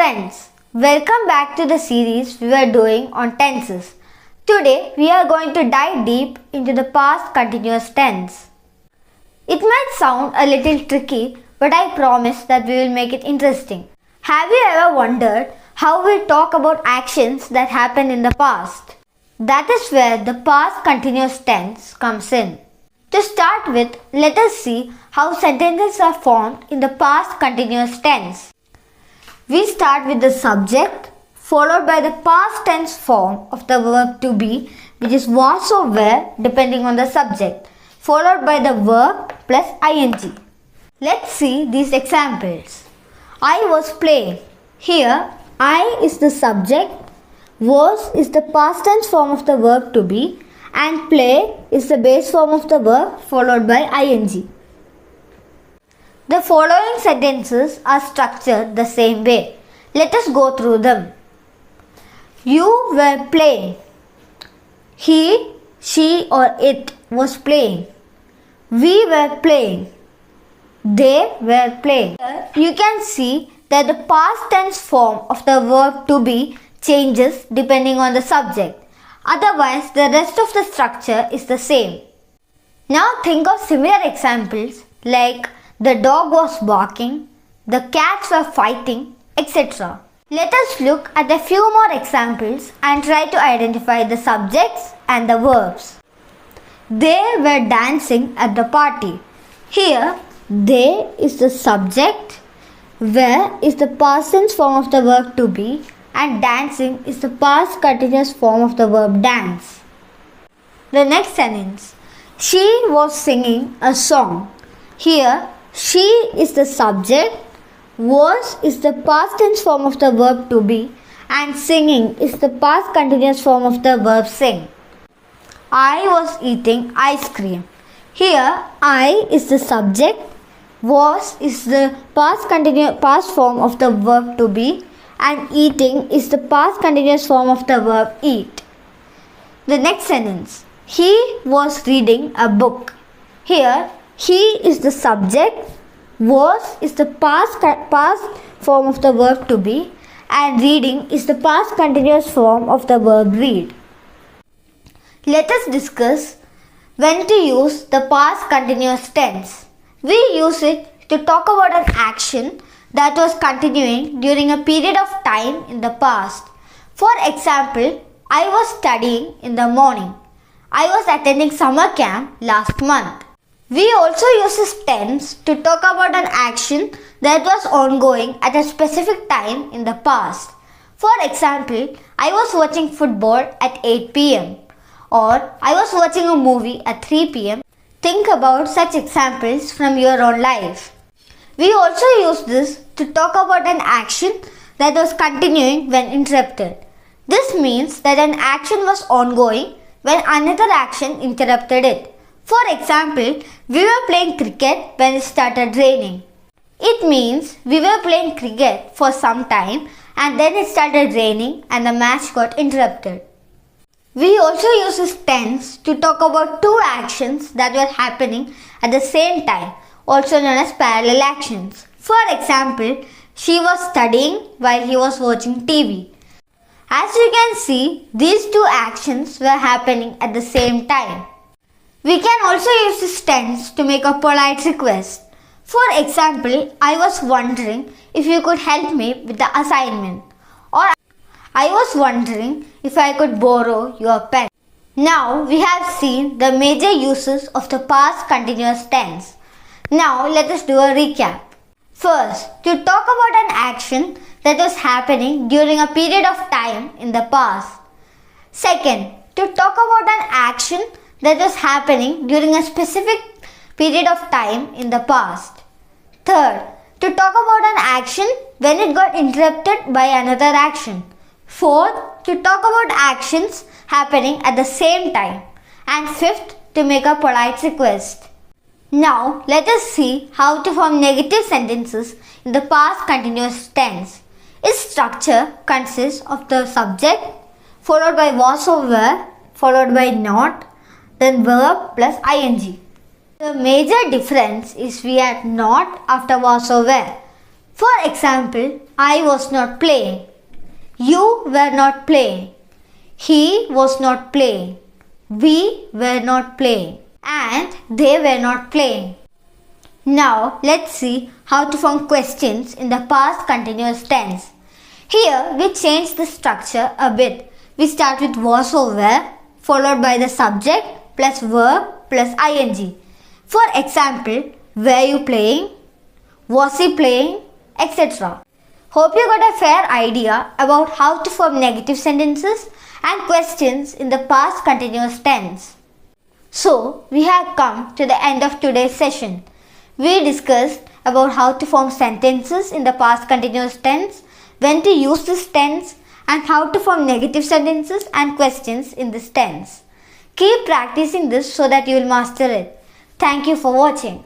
Friends, welcome back to the series we were doing on tenses. Today we are going to dive deep into the past continuous tense. It might sound a little tricky, but I promise that we will make it interesting. Have you ever wondered how we talk about actions that happened in the past? That is where the past continuous tense comes in. To start with, let us see how sentences are formed in the past continuous tense. We start with the subject followed by the past tense form of the verb to be, which is was or were depending on the subject, followed by the verb plus ing. Let's see these examples. I was playing. Here, I is the subject, was is the past tense form of the verb to be, and play is the base form of the verb followed by ing. The following sentences are structured the same way. Let us go through them. You were playing. He, she or it was playing. We were playing. They were playing. Here you can see that the past tense form of the verb to be changes depending on the subject. Otherwise, the rest of the structure is the same. Now think of similar examples like the dog was barking, the cats were fighting, etc. Let us look at a few more examples and try to identify the subjects and the verbs. They were dancing at the party. Here, they is the subject, were is the past tense form of the verb to be, and dancing is the past continuous form of the verb dance. The next sentence. She was singing a song. Here, she is the subject, was is the past tense form of the verb to be, and singing is the past continuous form of the verb sing. I was eating ice cream. Here, I is the subject, was is the past form of the verb to be, and eating is the past continuous form of the verb eat. The next sentence. He was reading a book. Here, he is the subject, was is the past form of the verb to be, and reading is the past continuous form of the verb read. Let us discuss when to use the past continuous tense. We use it to talk about an action that was continuing during a period of time in the past. For example, I was studying in the morning. I was attending summer camp last month. We also use this tense to talk about an action that was ongoing at a specific time in the past. For example, I was watching football at 8 p.m. or I was watching a movie at 3 p.m. Think about such examples from your own life. We also use this to talk about an action that was continuing when interrupted. This means that an action was ongoing when another action interrupted it. For example, we were playing cricket when it started raining. It means we were playing cricket for some time and then it started raining and the match got interrupted. We also use this tense to talk about two actions that were happening at the same time, also known as parallel actions. For example, she was studying while he was watching TV. As you can see, these two actions were happening at the same time. We can also use this tense to make a polite request. For example, I was wondering if you could help me with the assignment, or I was wondering if I could borrow your pen. Now we have seen the major uses of the past continuous tense. Now let us do a recap. First, to talk about an action that was happening during a period of time in the past. Second, to talk about an action that was happening during a specific period of time in the past. Third, to talk about an action when it got interrupted by another action. Fourth, to talk about actions happening at the same time. And fifth, to make a polite request. Now, let us see how to form negative sentences in the past continuous tense. Its structure consists of the subject, followed by was or were, followed by not, then verb plus ing. The major difference is we add not after was or were. For example, I was not playing. You were not playing. He was not playing. We were not playing. And they were not playing. Now let's see how to form questions in the past continuous tense. Here we change the structure a bit. We start with was or were, followed by the subject plus verb plus ing. For example, were you playing? Was he playing? Etc. Hope you got a fair idea about how to form negative sentences and questions in the past continuous tense. So, we have come to the end of today's session. We discussed about how to form sentences in the past continuous tense, when to use this tense, and how to form negative sentences and questions in this tense. Keep practicing this so that you will master it. Thank you for watching.